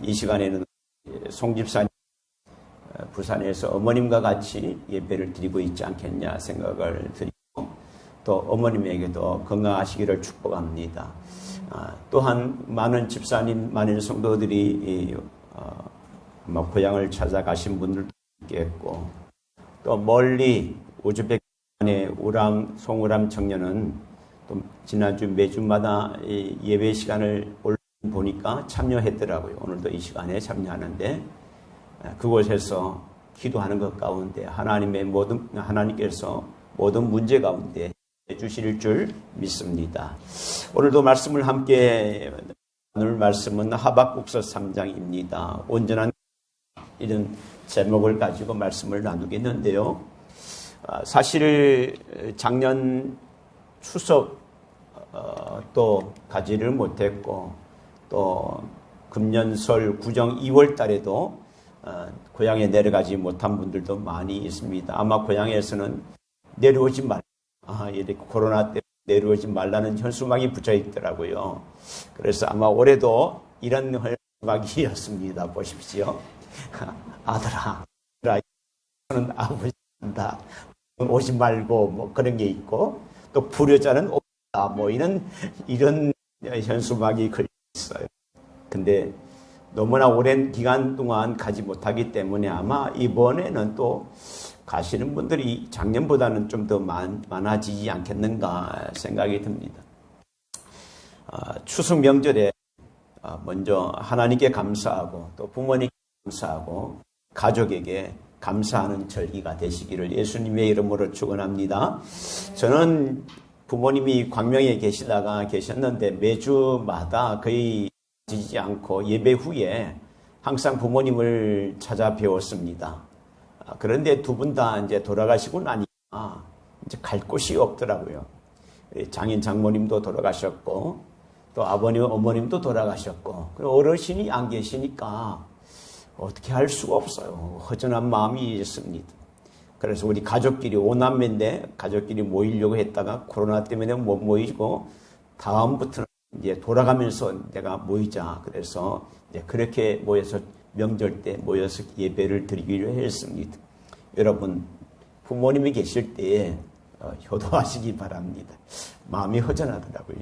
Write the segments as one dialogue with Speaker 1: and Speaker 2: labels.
Speaker 1: 이 시간에는 송 집사님 부산에서 어머님과 같이 예배를 드리고 있지 않겠냐 생각을 드리고 또 어머님에게도 건강하시기를 축복합니다. 또한 많은 집사님, 많은 성도들이 고향을 찾아가신 분들도 있겠고 또 멀리 우즈베키스탄의 송우람 청년은 또 지난주 매주마다 예배 시간을 보니까 참여했더라고요. 오늘도 이 시간에 참여하는데 그곳에서 기도하는 것 가운데 하나님께서 모든 문제 가운데 해주실 줄 믿습니다. 오늘도 말씀을 함께 나눌 말씀은 하박국서 3장입니다. 온전한 이런 제목을 가지고 말씀을 나누겠는데요. 사실 작년 추석 또 가지를 못했고 또 금년 설 구정 2월 달에도 고향에 내려가지 못한 분들도 많이 있습니다. 아마 고향에서는 내려오지 말라. 이렇게 코로나 때문에 내려오지 말라는 현수막이 붙여 있더라고요. 그래서 아마 올해도 이런 현수막이었습니다. 보십시오. 아들아, 저는 아버지다. 오지 말고 뭐 그런 게 있고 또 불효자는 없다. 뭐 이런 현수막이 걸려 있어요. 근데 너무나 오랜 기간 동안 가지 못하기 때문에 아마 이번에는 또 가시는 분들이 작년보다는 좀 더 많아지지 않겠는가 생각이 듭니다. 추석 명절에 먼저 하나님께 감사하고 또 부모님께 감사하고 가족에게 감사하는 절기가 되시기를 예수님의 이름으로 축원합니다. 저는 부모님이 광명에 계셨는데 매주마다 거의 지지 않고 예배 후에 항상 부모님을 찾아 배웠습니다. 그런데 두 분 다 이제 돌아가시고 나니까 이제 갈 곳이 없더라고요. 장인 장모님도 돌아가셨고 또 아버님 어머님도 돌아가셨고 어르신이 안 계시니까 어떻게 할 수가 없어요. 허전한 마음이 있습니다. 그래서 우리 가족끼리 5남매인데 가족끼리 모이려고 했다가 코로나 때문에 못 모이고 다음부터는 이제 돌아가면서 내가 모이자. 그래서 이제 그렇게 모여서 명절 때 모여서 예배를 드리기로 했습니다. 여러분 부모님이 계실 때에 효도하시기 바랍니다. 마음이 허전하더라고요.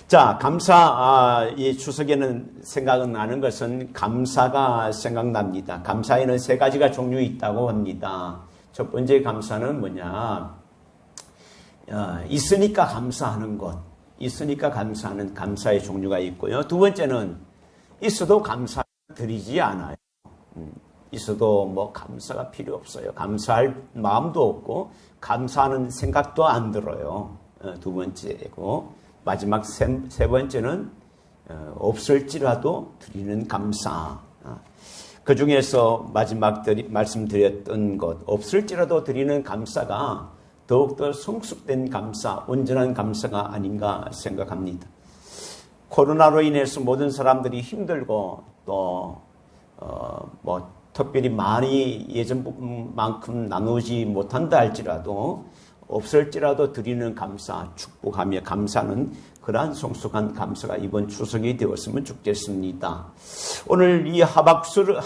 Speaker 1: 자, 이 추석에는 생각은 나는 것은 감사가 생각납니다. 감사에는 세 가지가 종류 있다고 합니다. 첫 번째 감사는 뭐냐? 있으니까 감사하는 것. 있으니까 감사하는 감사의 종류가 있고요. 두 번째는 있어도 감사 드리지 않아요. 있어도 뭐 감사가 필요 없어요. 감사할 마음도 없고 감사하는 생각도 안 들어요. 두 번째고 마지막 세 번째는 없을지라도 드리는 감사. 그 중에서 마지막 말씀드렸던 것 없을지라도 드리는 감사가 더욱더 성숙된 감사, 온전한 감사가 아닌가 생각합니다. 코로나로 인해서 모든 사람들이 힘들고 또 특별히 많이 예전만큼 나누지 못한다 할지라도 없을지라도 드리는 감사, 축복하며 감사는 그러한 성숙한 감사가 이번 추석이 되었으면 좋겠습니다. 오늘 이 하박국서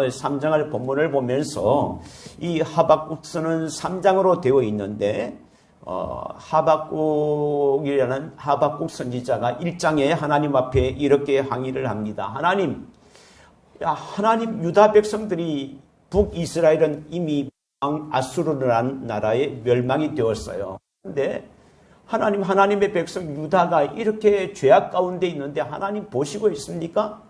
Speaker 1: 3장을 본문을 보면서 이 하박국서는 3장으로 되어 있는데 하박국이라는 하박국 선지자가 1장에 하나님 앞에 이렇게 항의를 합니다. 하나님 유다 백성들이 북이스라엘은 이미 아수르라는 나라에 멸망이 되었어요. 그런데 하나님의 백성 유다가 이렇게 죄악 가운데 있는데 하나님 보시고 있습니까?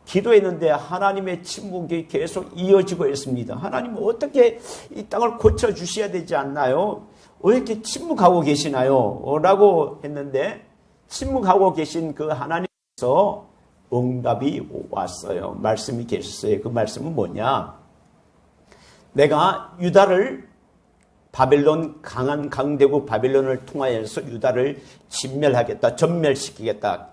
Speaker 1: 기도했는데 하나님의 침묵이 계속 이어지고 있습니다. 하나님 어떻게 이 땅을 고쳐주셔야 되지 않나요? 왜 이렇게 침묵하고 계시나요? 라고 했는데 침묵하고 계신 그 하나님께서 응답이 왔어요. 말씀이 계셨어요. 그 말씀은 뭐냐? 내가 유다를 강한 강대국 바벨론을 통하여서 유다를 진멸하겠다, 전멸시키겠다,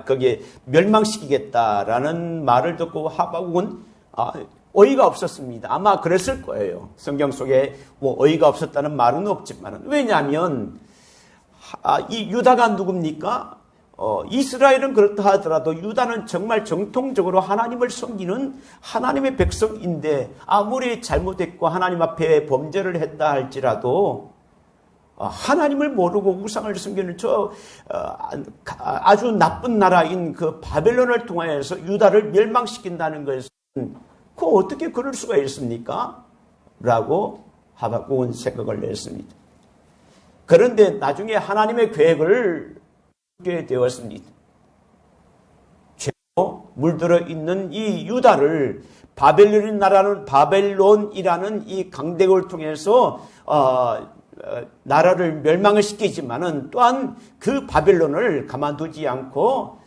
Speaker 1: 거기에 멸망시키겠다라는 말을 듣고 하박국은 어이가 없었습니다. 아마 그랬을 거예요. 성경 속에 뭐 어이가 없었다는 말은 없지만 왜냐하면 이 유다가 누굽니까? 이스라엘은 그렇다 하더라도 유다는 정말 정통적으로 하나님을 섬기는 하나님의 백성인데 아무리 잘못했고 하나님 앞에 범죄를 했다 할지라도 하나님을 모르고 우상을 섬기는 아주 나쁜 나라인 그 바벨론을 통하여서 유다를 멸망시킨다는 것은 어떻게 그럴 수가 있습니까? 라고 하박국은 생각을 냈습니다. 그런데 나중에 하나님의 계획을 게 되었습니다. 죄로 물들어 있는 이 유다를 바벨론이라는 이 강대국을 통해서 나라를 멸망을 시키지만은 또한 그 바벨론을 가만두지 않고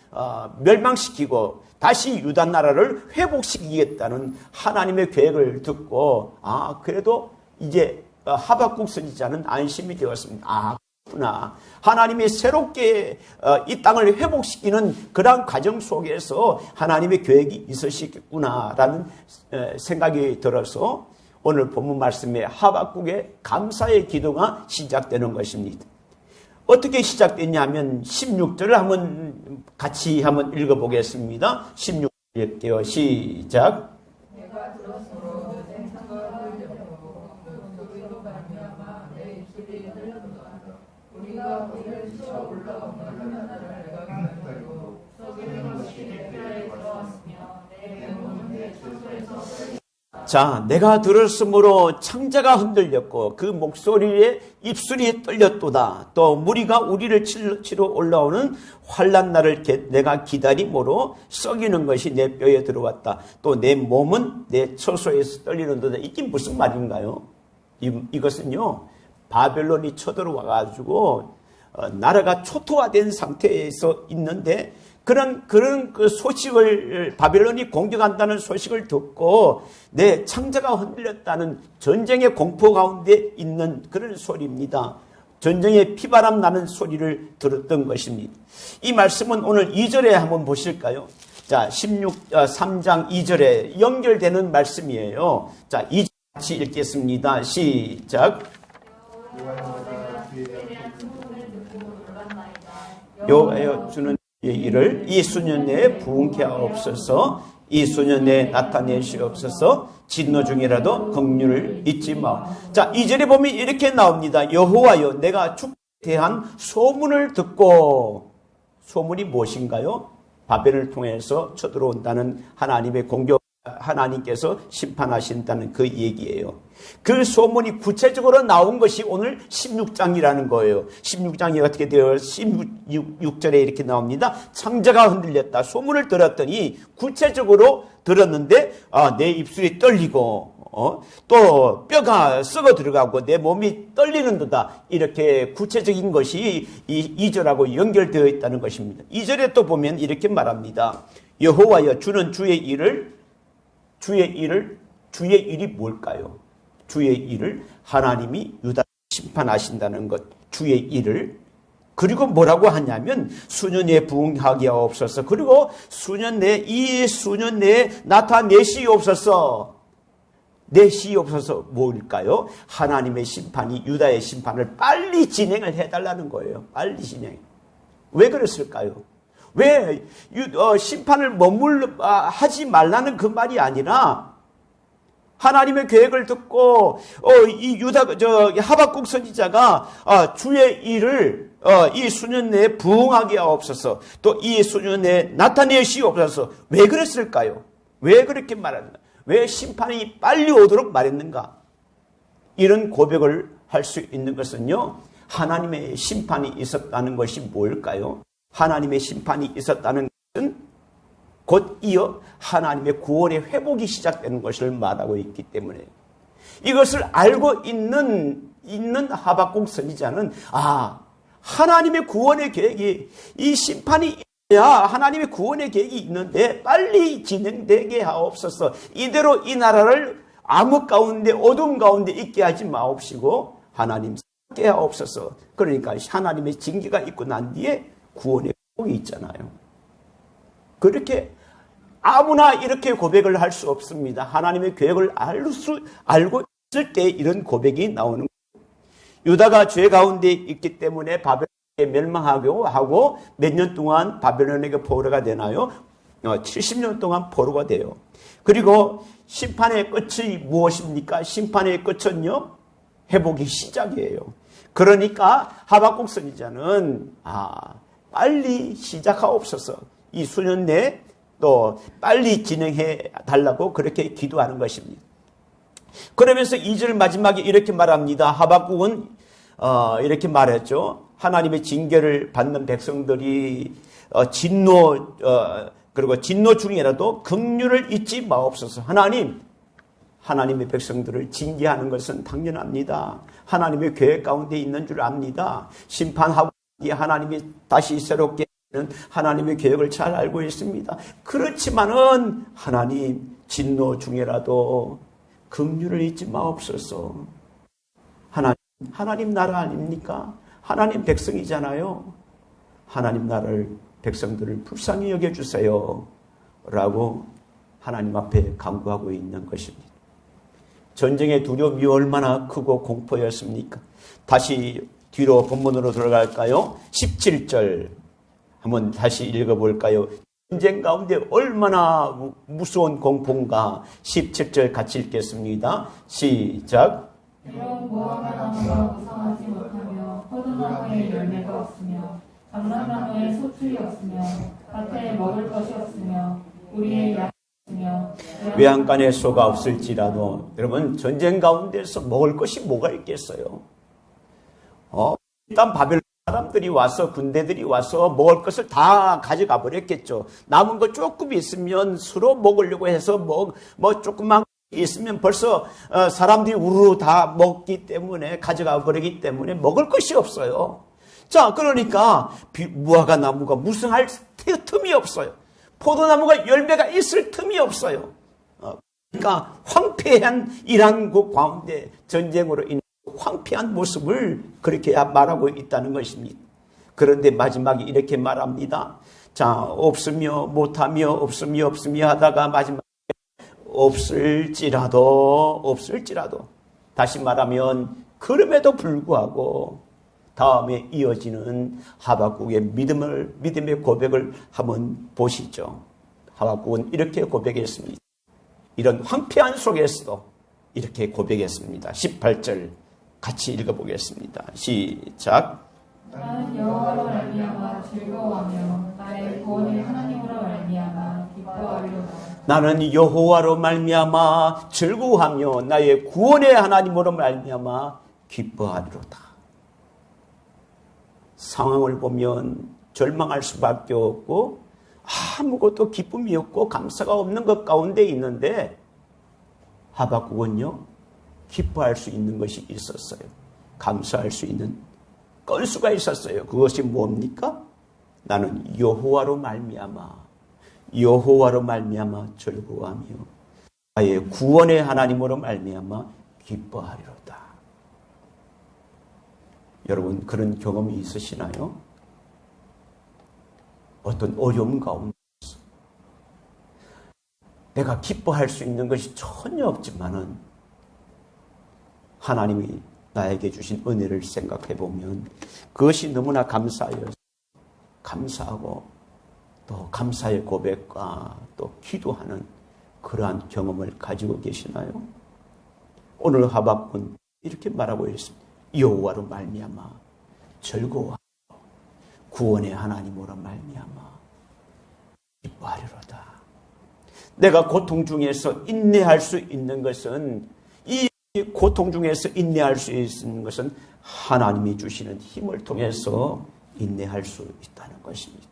Speaker 1: 멸망시키고 다시 유다 나라를 회복시키겠다는 하나님의 계획을 듣고 그래도 이제 하박국 선지자는 안심이 되었습니다. 그렇구나. 하나님이 새롭게 이 땅을 회복시키는 그런 과정 속에서 하나님의 계획이 있으시겠구나라는 생각이 들어서 오늘 본문 말씀에 하박국의 감사의 기도가 시작되는 것입니다. 어떻게 시작됐냐면 16절을 같이 한번 읽어보겠습니다. 16절 읽게요. 시작. 내가 들었으므로 내 생각을 들려고 소리로 말미암아 내 입술이 들려도다. 우리가 우리를 치러 올라오는 나라를 내가 기다리고 썩이는 것이 내 뼈에 들어왔으며 내 몸은 내 처소에서 자, 내가 들었으므로 창자가 흔들렸고 그 목소리에 입술이 떨렸도다. 또 무리가 우리를 치러 올라오는 환난 날을 내가 기다림으로 썩이는 것이 내 뼈에 들어왔다. 또 내 몸은 내 처소에서 떨리는도다. 이게 무슨 말인가요? 이것은요, 바벨론이 쳐들어와 가지고 나라가 초토화된 상태에서 있는데 그런 그 소식을 바벨론이 공격한다는 소식을 듣고 내 창자가 흔들렸다는 전쟁의 공포 가운데 있는 그런 소리입니다. 전쟁의 피바람 나는 소리를 들었던 것입니다. 이 말씀은 오늘 2절에 한번 보실까요? 자, 3장 2절에 연결되는 말씀이에요. 자, 2절 같이 읽겠습니다. 시작. 여호와여 주는 일을 이 수년 내에 부응케 하옵소서. 이 수년 내에 나타내시옵소서. 진노 중이라도 긍휼을 잊지 마. 자, 2절에 보면 이렇게 나옵니다. 여호와여 내가 축복에 대한 소문을 듣고. 소문이 무엇인가요? 바벨을 통해서 쳐들어온다는 하나님의 공격, 하나님께서 심판하신다는 그 얘기예요. 그 소문이 구체적으로 나온 것이 오늘 16장이라는 거예요. 16장이 어떻게 되어 16절에 이렇게 나옵니다. 창자가 흔들렸다. 소문을 들었더니 구체적으로 들었는데 내 입술이 떨리고 또 뼈가 썩어 들어가고 내 몸이 떨리는도다. 이렇게 구체적인 것이 이 2절하고 연결되어 있다는 것입니다. 2절에 또 보면 이렇게 말합니다. 여호와여 주는 주의 일이 뭘까요? 주의 일을 수년에 유다 심판하신다는 것, 주의 일을. 그리고 뭐라고 하냐면 수년에 부응하게 하옵소서. 그리고 이 수년 내에 나타내시옵소서. 내시옵소서 뭘까요? 하나님의 심판이 유다의 심판을 빨리 진행을 해달라는 거예요. 빨리 진행. 왜 그랬을까요? 왜 심판을 하지 말라는 그 말이 아니라 하나님의 계획을 듣고 이 하박국 선지자가 주의 일을 이 수년 내에 부응하게 하옵소서. 또 이 수년 내에 나타내시옵소서. 왜 그랬을까요? 왜 그렇게 말했는가? 왜 심판이 빨리 오도록 말했는가? 이런 고백을 할 수 있는 것은요, 하나님의 심판이 있었다는 것이 뭘까요? 하나님의 심판이 있었다는 것은 곧 이어 하나님의 구원의 회복이 시작되는 것을 말하고 있기 때문에 이것을 알고 있는 하박국 선지자는 하나님의 구원의 계획이 이 심판이 있어야 하나님의 구원의 계획이 있는데 빨리 진행되게 하옵소서. 이대로 이 나라를 암흑 가운데 어두움 가운데 있게 하지 마옵시고 하나님 함께 하옵소서. 그러니까 하나님의 징계가 있고 난 뒤에 구원의 회복이 있잖아요. 그렇게 아무나 이렇게 고백을 할 수 없습니다. 하나님의 계획을 알고 있을 때 이런 고백이 나오는 거예요. 유다가 죄 가운데 있기 때문에 바벨론이 멸망하고 하고 몇 년 동안 바벨론에게 포로가 되나요? 70년 동안 포로가 돼요. 그리고 심판의 끝이 무엇입니까? 심판의 끝은요, 회복의 시작이에요. 그러니까 하박국 선지자는 빨리 시작하옵소서, 이 수년 내에 또 빨리 진행해 달라고 그렇게 기도하는 것입니다. 그러면서 2절 마지막에 이렇게 말합니다. 하박국은 이렇게 말했죠. 하나님의 징계를 받는 백성들이 그리고 진노 중이라도 긍휼을 잊지 마옵소서. 하나님의 백성들을 징계하는 것은 당연합니다. 하나님의 계획 가운데 있는 줄 압니다. 심판하고 하나님이 다시 새롭게 하는 하나님의 계획을 잘 알고 있습니다. 그렇지만은 하나님 진노 중에라도 긍휼을 잊지 마옵소서. 하나님 나라 아닙니까? 하나님 백성이잖아요. 하나님 나라를 백성들을 불쌍히 여겨주세요 라고 하나님 앞에 간구하고 있는 것입니다. 전쟁의 두려움이 얼마나 크고 공포였습니까? 다시 뒤로 본문으로 들어갈까요? 17절 한번 다시 읽어볼까요? 전쟁 가운데 얼마나 무서운 공포인가. 17절 같이 읽겠습니다. 시작.
Speaker 2: 이런 무화과 나무가 무성하지 못하며 포도나무에 열매가 없으며 감람나무에 소출이 없으며 밭에 먹을 것이 없으며 우리의 양이 없으며
Speaker 1: 외양간에 소가 없을지라도, 여러분 전쟁 가운데서 먹을 것이 뭐가 있겠어요? 일단 바벨론 사람들이 와서, 군대들이 와서 먹을 것을 다 가져가 버렸겠죠. 남은 거 조금 있으면 서로 먹으려고 해서 뭐 조금만 있으면 벌써 사람들이 우르르 다 먹기 때문에, 가져가 버리기 때문에 먹을 것이 없어요. 자, 그러니까 무화과 나무가 무성할 틈이 없어요. 포도나무가 열매가 있을 틈이 없어요. 그러니까 황폐한 이란국 가운데 전쟁으로 인해 황폐한 모습을 그렇게 말하고 있다는 것입니다. 그런데 마지막에 이렇게 말합니다. 자, 없으며 못하며 없으며 하다가 마지막에 없을지라도 다시 말하면 그럼에도 불구하고 다음에 이어지는 하박국의 믿음의 고백을 한번 보시죠. 하박국은 이렇게 고백했습니다. 이런 황폐한 속에서도 이렇게 고백했습니다. 18절 같이 읽어보겠습니다. 시작.
Speaker 2: 나는 여호와로 말미암아 즐거워하며 나의 구원의 하나님으로 말미암아 기뻐하리로다.
Speaker 1: 나는 여호와로 말미암아 즐거워하며 나의 구원의 하나님으로 말미암아 기뻐하리로다. 상황을 보면 절망할 수밖에 없고 아무것도 기쁨이 없고 감사가 없는 것 가운데 있는데, 하박국은요 기뻐할 수 있는 것이 있었어요. 감사할 수 있는 건수가 있었어요. 그것이 뭡니까? 나는 여호와로 말미암아 즐거워하며 나의 구원의 하나님으로 말미암아 기뻐하리로다. 여러분 그런 경험이 있으시나요? 어떤 어려움 가운데 내가 기뻐할 수 있는 것이 전혀 없지만은 하나님이 나에게 주신 은혜를 생각해 보면 그것이 너무나 감사하고 또 감사의 고백과 또 기도하는 그러한 경험을 가지고 계시나요? 오늘 하박국은 이렇게 말하고 있습니다. 여호와로 말미암아 즐거워하고 구원의 하나님으로 말미암아 기뻐하리로다. 내가 고통 중에서 인내할 수 있는 것은, 이 고통 중에서 인내할 수 있는 것은 하나님이 주시는 힘을 통해서 인내할 수 있다는 것입니다.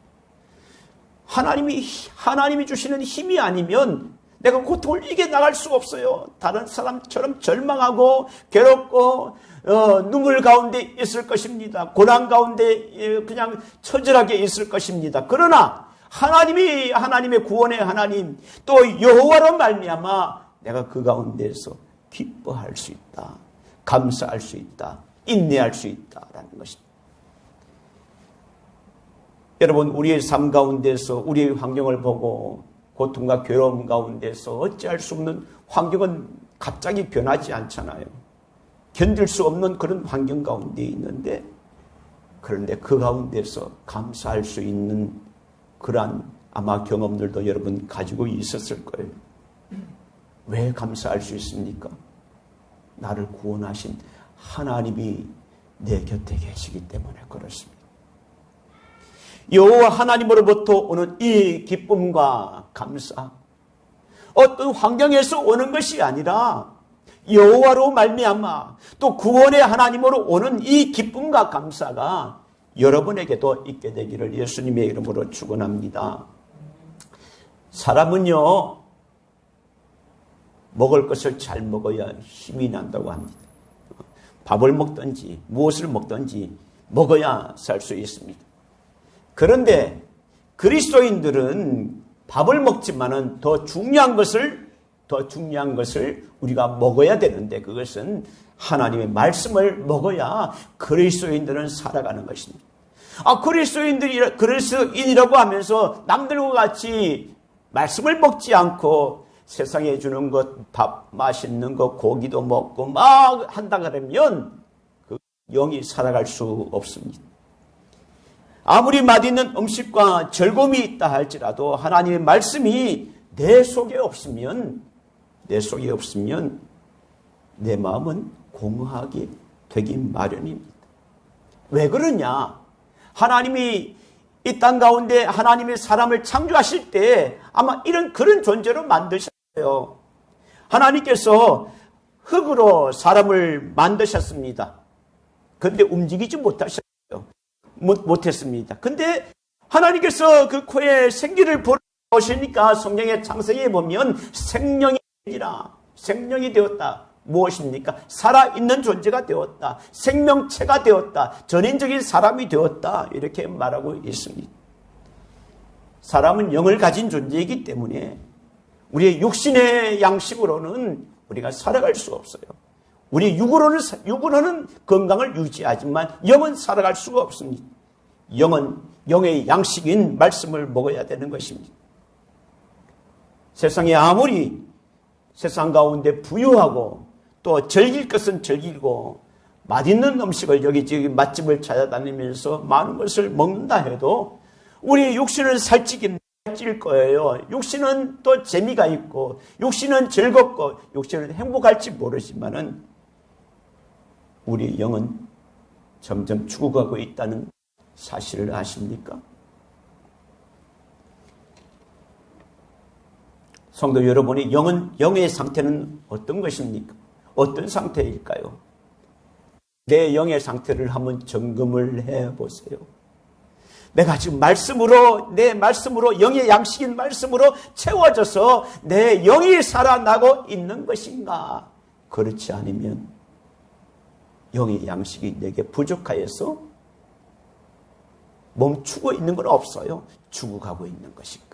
Speaker 1: 하나님이 주시는 힘이 아니면 내가 고통을 이겨나갈 수가 없어요. 다른 사람처럼 절망하고 괴롭고 눈물 가운데 있을 것입니다. 고난 가운데 그냥 처절하게 있을 것입니다. 그러나 하나님의 구원의 하나님, 또 여호와로 말미암아 내가 그 가운데서 기뻐할 수 있다, 감사할 수 있다, 인내할 수 있다라는 것입니다. 여러분, 우리의 삶 가운데서 우리의 환경을 보고 고통과 괴로움 가운데서 어찌할 수 없는 환경은 갑자기 변하지 않잖아요. 견딜 수 없는 그런 환경 가운데 있는데 그런데 그 가운데서 감사할 수 있는 그러한 아마 경험들도 여러분 가지고 있었을 거예요. 왜 감사할 수 있습니까? 나를 구원하신 하나님이 내 곁에 계시기 때문에 그렇습니다. 여호와 하나님으로부터 오는 이 기쁨과 감사, 어떤 환경에서 오는 것이 아니라 여호와로 말미암아 또 구원의 하나님으로 오는 이 기쁨과 감사가 여러분에게도 있게 되기를 예수님의 이름으로 축원합니다. 사람은요, 먹을 것을 잘 먹어야 힘이 난다고 합니다. 밥을 먹든지 무엇을 먹든지 먹어야 살 수 있습니다. 그런데 그리스도인들은 밥을 먹지만은 더 중요한 것을 우리가 먹어야 되는데, 그것은 하나님의 말씀을 먹어야 그리스도인들은 살아가는 것입니다. 그리스도인이라고 하면서 남들과 같이 말씀을 먹지 않고 세상에 주는 것, 밥, 맛있는 것, 고기도 먹고 막 한다 그러면 그 영이 살아갈 수 없습니다. 아무리 맛있는 음식과 즐거움이 있다 할지라도 하나님의 말씀이 내 속에 없으면 내 마음은 공허하게 되기 마련입니다. 왜 그러냐? 하나님이 이 땅 가운데 하나님의 사람을 창조하실 때 아마 그런 존재로 만드셨어요. 하나님께서 흙으로 사람을 만드셨습니다. 그런데 움직이지 못했습니다. 근데 하나님께서 그 코에 생기를 불어오시니까 성경의 창세기에 보면 생명이 되었다. 무엇입니까? 살아있는 존재가 되었다. 생명체가 되었다. 전인적인 사람이 되었다. 이렇게 말하고 있습니다. 사람은 영을 가진 존재이기 때문에 우리의 육신의 양식으로는 우리가 살아갈 수 없어요. 우리 육으로는 건강을 유지하지만 영은 살아갈 수가 없습니다. 영은 영의 양식인 말씀을 먹어야 되는 것입니다. 세상에 아무리 세상 가운데 부유하고 또 즐길 것은 즐기고 맛있는 음식을 여기저기 맛집을 찾아다니면서 많은 것을 먹는다 해도 우리 육신은 살찔 거예요. 육신은 또 재미가 있고 육신은 즐겁고 육신은 행복할지 모르지만은 우리 영은 점점 죽어가고 있다는 사실을 아십니까? 성도 여러분이 영의 상태는 어떤 것입니까? 어떤 상태일까요? 내 영의 상태를 한번 점검을 해보세요. 내가 지금 내 말씀으로 영의 양식인 말씀으로 채워져서 내 영이 살아나고 있는 것인가? 그렇지 않으면 영의 양식이 내게 부족하여서 멈추고 있는 건 없어요. 죽어가고 있는 것인가?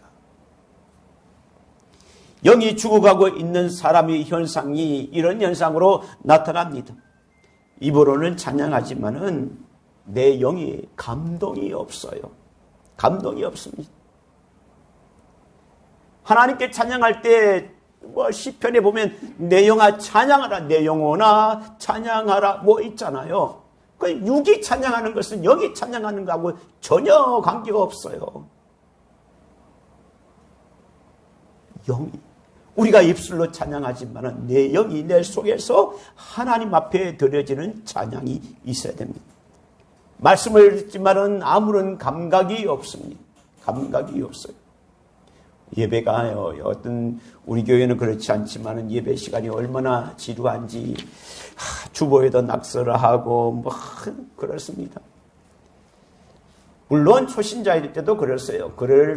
Speaker 1: 영이 죽어가고 있는 사람의 현상이 이런 현상으로 나타납니다. 입으로는 찬양하지만은 내 영이 감동이 없어요. 감동이 없습니다. 하나님께 찬양할 때 시편에 보면 내 영아 찬양하라, 내 영혼아 찬양하라 있잖아요. 그 육이 찬양하는 것은 영이 찬양하는 거하고 전혀 관계가 없어요. 영이 우리가 입술로 찬양하지만 내 영이 내 속에서 하나님 앞에 드려지는 찬양이 있어야 됩니다. 말씀을 듣지만은 아무런 감각이 없습니다. 감각이 없어요. 예배가 어떤 우리 교회는 그렇지 않지만은 예배 시간이 얼마나 지루한지 주보에도 낙서를 하고 그렇습니다. 물론 초신자일 때도 그럴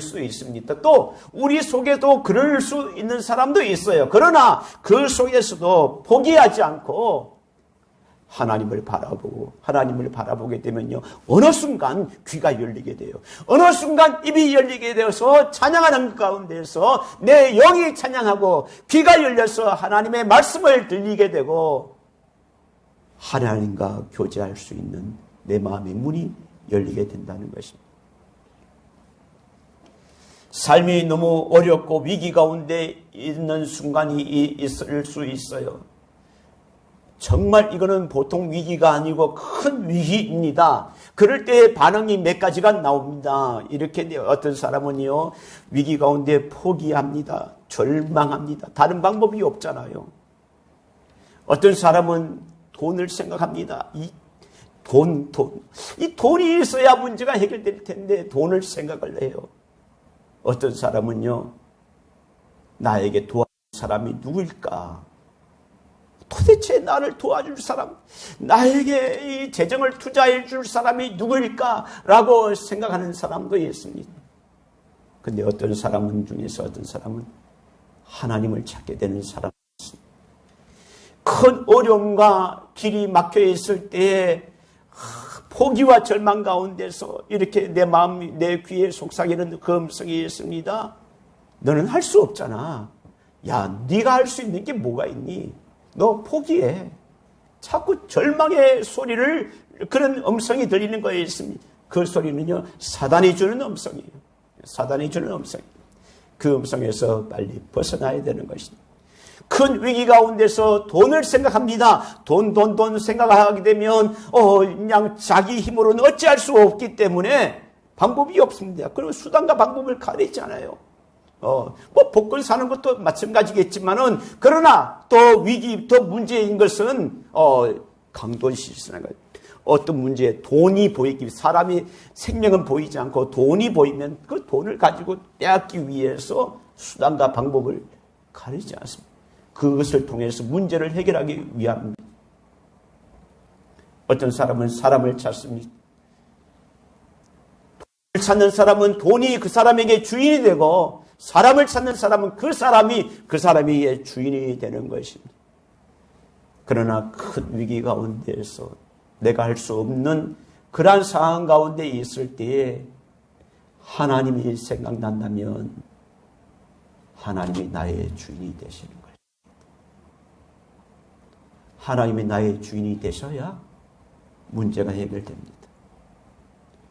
Speaker 1: 수 있습니다. 또 우리 속에도 그럴 수 있는 사람도 있어요. 그러나 그 속에서도 포기하지 않고 하나님을 바라보게 되면요, 어느 순간 귀가 열리게 돼요. 어느 순간 입이 열리게 되어서 찬양하는 가운데서 내 영이 찬양하고 귀가 열려서 하나님의 말씀을 들리게 되고 하나님과 교제할 수 있는 내 마음의 문이 열리게 된다는 것입니다. 삶이 너무 어렵고 위기 가운데 있는 순간이 있을 수 있어요. 정말 이거는 보통 위기가 아니고 큰 위기입니다. 그럴 때 반응이 몇 가지가 나옵니다. 이렇게 어떤 사람은요, 위기 가운데 포기합니다. 절망합니다. 다른 방법이 없잖아요. 어떤 사람은 돈을 생각합니다. 이 돈이 있어야 문제가 해결될 텐데 돈을 생각을 해요. 어떤 사람은요, 나에게 도와줄 사람이 누구일까? 도대체 나를 도와줄 사람, 나에게 이 재정을 투자해 줄 사람이 누구일까라고 생각하는 사람도 있습니다. 근데 어떤 사람은 중에서 어떤 사람은 하나님을 찾게 되는 사람이 있습니다. 큰 어려움과 길이 막혀 있을 때에 포기와 절망 가운데서 이렇게 내 마음이, 내 귀에 속삭이는 그 음성이 있습니다. 너는 할 수 없잖아. 야, 네가 할 수 있는 게 뭐가 있니? 너 포기해. 자꾸 절망의 소리를, 그런 음성이 들리는 거에 있습니다. 그 소리는요, 사단이 주는 음성이에요. 사단이 주는 음성이에요. 그 음성에서 빨리 벗어나야 되는 것입니다. 큰 위기 가운데서 돈을 생각합니다. 돈 생각하게 되면 그냥 자기 힘으로는 어찌할 수 없기 때문에 방법이 없습니다. 그리고 수단과 방법을 가리지 않아요. 복권 사는 것도 마찬가지겠지만은, 그러나 또 위기, 또 문제인 것은 강도실수라는 거예요. 어떤 문제에 돈이 보이기, 사람이 생명은 보이지 않고 돈이 보이면 그 돈을 가지고 빼앗기 위해서 수단과 방법을 가리지 않습니다. 그것을 통해서 문제를 해결하기 위함입니다. 어떤 사람은 사람을 찾습니다. 돈을 찾는 사람은 돈이 그 사람에게 주인이 되고, 사람을 찾는 사람은 그 사람이 주인이 되는 것입니다. 그러나 큰 위기 가운데에서 내가 할 수 없는 그러한 상황 가운데 있을 때에 하나님이 생각난다면 하나님이 나의 주인이 되시는 거예요. 하나님이 나의 주인이 되셔야 문제가 해결됩니다.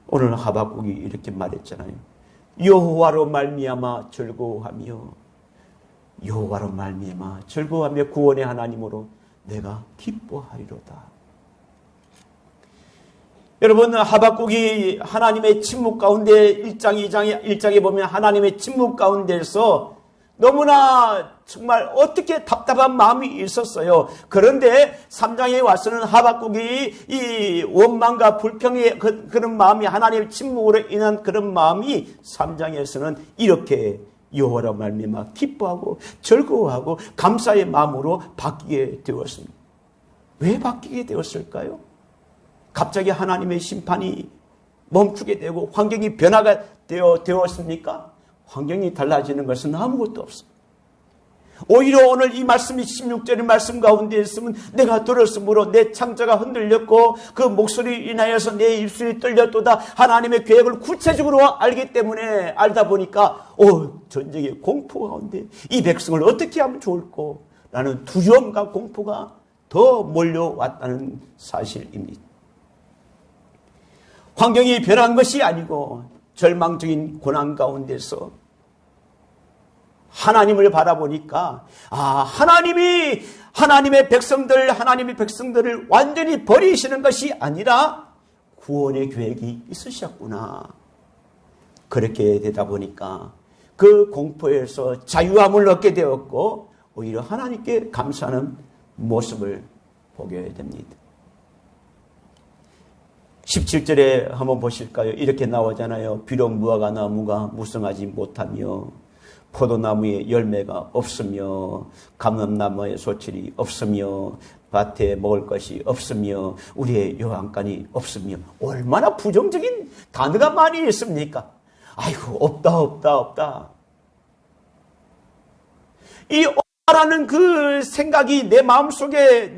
Speaker 1: 오늘 하박국이 이렇게 말했잖아요. 여호와로 말미암아 즐거워하며, 여호와로 말미암아 즐거워하며 구원의 하나님으로 내가 기뻐하리로다. 여러분, 하박국이 하나님의 침묵 가운데 1장 2장에 보면 하나님의 침묵 가운데서 너무나 정말 어떻게 답답한 마음이 있었어요. 그런데 3장에 와서는 하박국이 이 원망과 불평의 그런 마음이, 하나님의 침묵으로 인한 그런 마음이 3장에서는 이렇게 여호와로 말미암아 기뻐하고 즐거워하고 감사의 마음으로 바뀌게 되었습니다. 왜 바뀌게 되었을까요? 갑자기 하나님의 심판이 멈추게 되고 환경이 변화가 되었습니까? 환경이 달라지는 것은 아무것도 없습니다. 오히려 오늘 이 말씀이 16절의 말씀 가운데 있으면 내가 들었으므로 내 창자가 흔들렸고 그 목소리로 인하여서 내 입술이 떨렸도다. 하나님의 계획을 구체적으로 알기 때문에, 알다 보니까 전쟁의 공포 가운데 이 백성을 어떻게 하면 좋을까 라는 두려움과 공포가 더 몰려왔다는 사실입니다. 환경이 변한 것이 아니고 절망적인 고난 가운데서 하나님을 바라보니까 하나님의 백성들을 완전히 버리시는 것이 아니라 구원의 계획이 있으셨구나. 그렇게 되다 보니까 그 공포에서 자유함을 얻게 되었고 오히려 하나님께 감사하는 모습을 보게 됩니다. 17절에 한번 보실까요? 이렇게 나오잖아요. 비록 무화과 나무가 무성하지 못하며 포도나무에 열매가 없으며 감람나무에 소출이 없으며 밭에 먹을 것이 없으며 우리의 요한간이 없으며, 얼마나 부정적인 단어가 많이 있습니까? 아이고, 없다. 이 없다라는 그 생각이 내 마음속에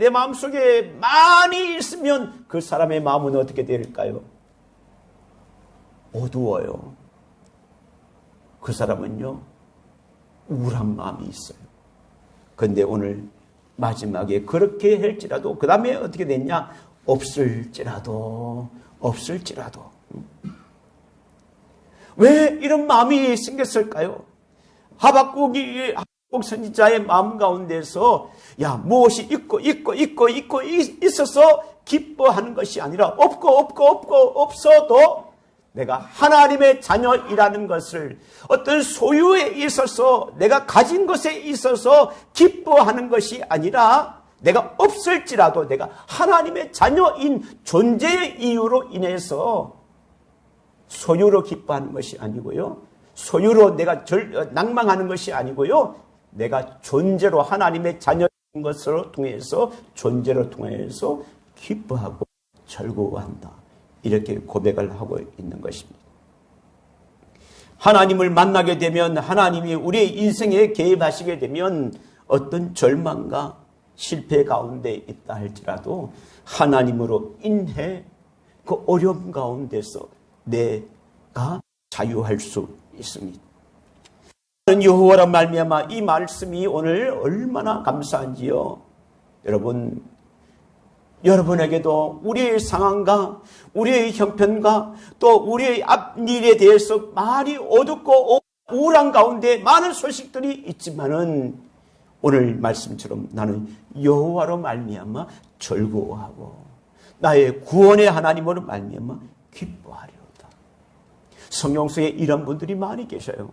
Speaker 1: 많이 있으면 그 사람의 마음은 어떻게 될까요? 어두워요. 그 사람은요, 우울한 마음이 있어요. 그런데 오늘 마지막에 그렇게 할지라도, 그 다음에 어떻게 됐냐? 없을지라도. 왜 이런 마음이 생겼을까요? 하박국이 꼭 선지자의 마음 가운데서 무엇이 있고 있어서 기뻐하는 것이 아니라 없어도 내가 하나님의 자녀이라는 것을 어떤 소유에 있어서 내가 가진 것에 있어서 기뻐하는 것이 아니라 내가 없을지라도 내가 하나님의 자녀인 존재의 이유로 인해서 소유로 기뻐하는 것이 아니고요. 소유로 내가 낭망하는 것이 아니고요. 내가 존재로 하나님의 자녀인 것으로 통해서 존재로 통해서 기뻐하고 즐거워한다. 이렇게 고백을 하고 있는 것입니다. 하나님을 만나게 되면 하나님이 우리의 인생에 개입하시게 되면 어떤 절망과 실패 가운데 있다 할지라도 하나님으로 인해 그 어려움 가운데서 내가 자유할 수 있습니다. 여호와라 말미암아 이 말씀이 오늘 얼마나 감사한지요. 여러분에게도 우리의 상황과 우리의 형편과 또 우리의 앞일에 대해서 많이 어둡고 우울한 가운데 많은 소식들이 있지만은 오늘 말씀처럼 나는 여호와로 말미암아 즐거워하고 나의 구원의 하나님으로 말미암아 기뻐하리로다. 성경 속에 이런 분들이 많이 계셔요.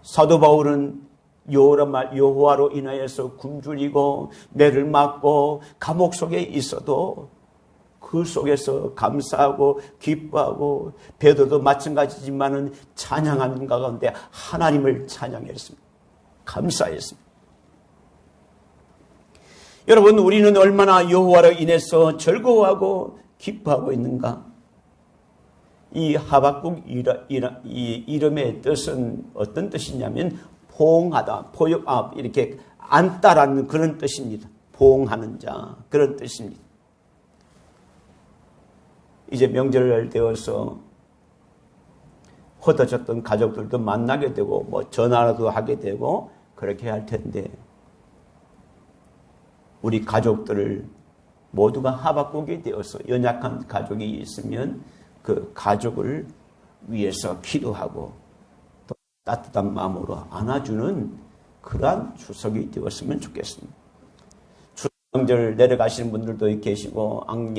Speaker 1: 사도 바울은 여호와로 인하여서 굶주리고 매를 맞고 감옥 속에 있어도 그 속에서 감사하고 기뻐하고 베드로도 마찬가지지만은 찬양하는 가운데 하나님을 찬양했습니다. 감사했습니다. 여러분, 우리는 얼마나 여호와로 인해서 즐거워하고 기뻐하고 있는가? 이 하박국 이름의 뜻은 어떤 뜻이냐면 포옹하다, 이렇게 안다라는 그런 뜻입니다. 포옹하는 자, 그런 뜻입니다. 이제 명절을 되어서 흩어졌던 가족들도 만나게 되고 전화라도 하게 되고 그렇게 할 텐데 우리 가족들을 모두가 하박국이 되어서 연약한 가족이 있으면 그 가족을 위해서 기도하고 또 따뜻한 마음으로 안아주는 그러한 추석이 되었으면 좋겠습니다. 추석명절 내려가시는 분들도 계시고 안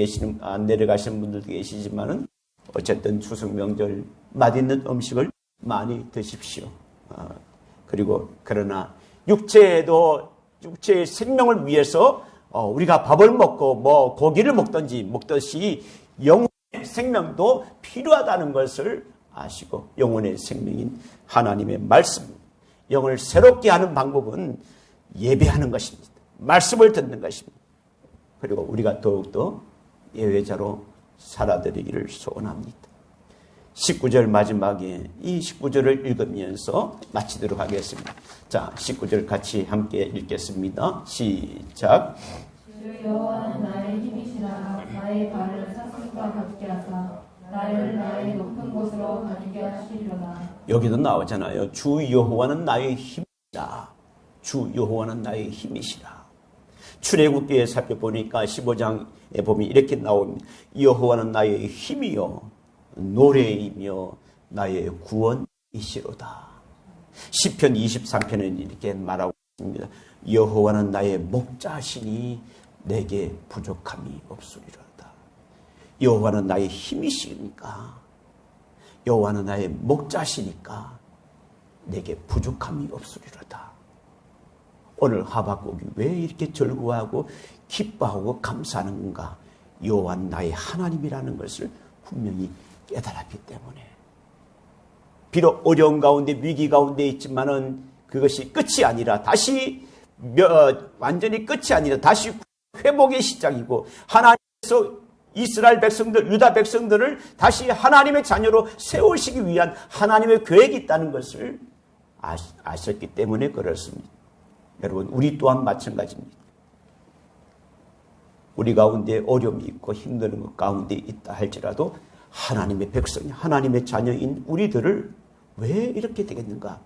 Speaker 1: 내려가시는 분들도 계시지만은 어쨌든 추석명절 맛있는 음식을 많이 드십시오. 그리고 그러나 육체의 생명을 위해서 우리가 밥을 먹고 고기를 먹듯이 영혼의 생명도 필요하다는 것을 아시고 영혼의 생명인 하나님의 말씀, 영혼을 새롭게 하는 방법은 예배하는 것입니다. 말씀을 듣는 것입니다. 그리고 우리가 더욱더 예외자로 살아드리기를 소원합니다. 19절 마지막에 이 19절을 읽으면서 마치도록 하겠습니다. 자, 19절 같이 함께 읽겠습니다. 시작.
Speaker 2: 주 여호와는 나의 힘이시라. 나의 발을 사슴과 같게 하사 나를 나의 높은 곳으로 가게 하시리로다. 여기도
Speaker 1: 나오잖아요. 주 여호와는 나의 힘이시라. 주 여호와는 나의 힘이시라. 출애굽기에 살펴보니까 15장에 보면 이렇게 나옵니다. 여호와는 나의 힘이요 노래이며 나의 구원이시로다. 시편 23편은 이렇게 말하고 있습니다. 여호와는 나의 목자시니 내게 부족함이 없으리로다. 여호와는 나의 힘이시니까, 여호와는 나의 목자시니까 내게 부족함이 없으리로다. 오늘 하박국이 왜 이렇게 즐거워하고 기뻐하고 감사하는 건가? 여호와는 나의 하나님이라는 것을 분명히 깨달았기 때문에. 비록 어려운 가운데 위기 가운데 있지만은 그것이 끝이 아니라 완전히 끝이 아니라 다시 회복의 시작이고 하나님께서 이스라엘 백성들, 유다 백성들을 다시 하나님의 자녀로 세우시기 위한 하나님의 계획이 있다는 것을 아셨기 때문에 그렇습니다. 여러분, 우리 또한 마찬가지입니다. 우리 가운데 어려움이 있고 힘든 것 가운데 있다 할지라도 하나님의 백성이, 하나님의 자녀인 우리들을 왜 이렇게 되겠는가?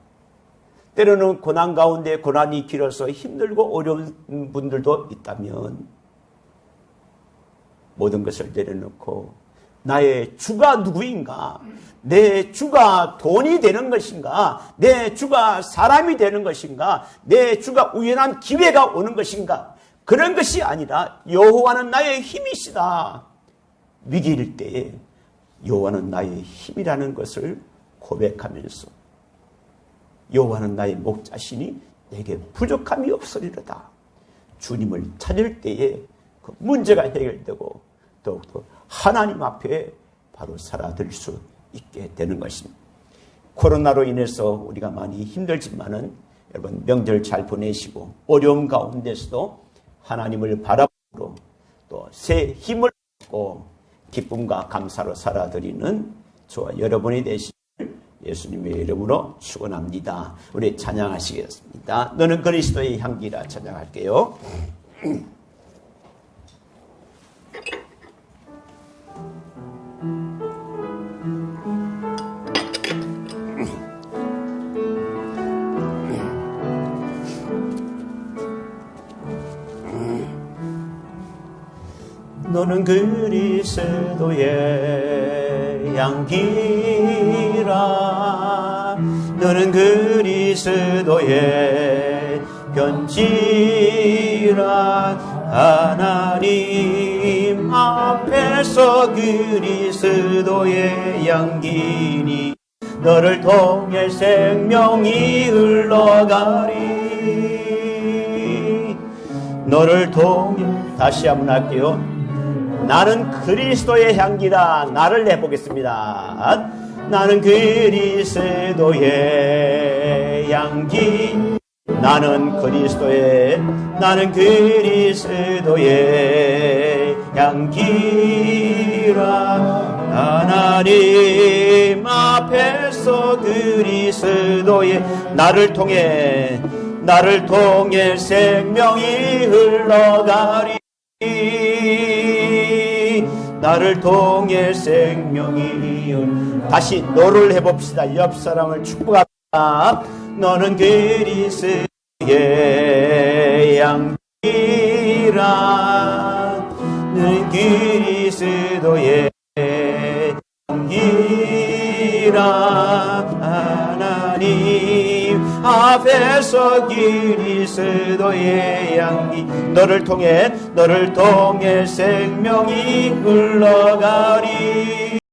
Speaker 1: 때로는 고난 가운데 고난이 길어서 힘들고 어려운 분들도 있다면 모든 것을 내려놓고 나의 주가 누구인가? 내 주가 돈이 되는 것인가? 내 주가 사람이 되는 것인가? 내 주가 우연한 기회가 오는 것인가? 그런 것이 아니라 여호와는 나의 힘이시다. 위기일 때에 여호와는 나의 힘이라는 것을 고백하면서 여호와는 나의 목자시니 내게 부족함이 없으리로다. 주님을 찾을 때에 그 문제가 해결되고 더욱더 하나님 앞에 바로 살아들 수 있게 되는 것입니다. 코로나로 인해서 우리가 많이 힘들지만은 여러분 명절 잘 보내시고 어려움 가운데서도 하나님을 바라보고 또 새 힘을 얻고 기쁨과 감사로 살아드리는 저와 여러분이 되시길 예수님의 이름으로 축원합니다. 우리 찬양하시겠습니다. 너는 그리스도의 향기라 찬양할게요. 너는 그리스도의 향기라. 너는 그리스도의 편지라. 하나님 앞에서 그리스도의 향기니 너를 통해 생명이 흘러가리. 너를 통해 다시 한번 할게요. 나는 그리스도의 향기라. 나를 내보겠습니다. 나는 그리스도의 향기. 나는 그리스도의 향기라. 하나님 앞에서 그리스도의 나를 통해 생명이 흘러가리. 나를 통해 생명이 다시 너를 해봅시다. 옆 사람을 축복합니다. 너는 그리스도의 향기라. 너는 그리스도의 향기라. 하나님 앞에서 그리스도의 향기. 너를 통해 생명이 흘러가리.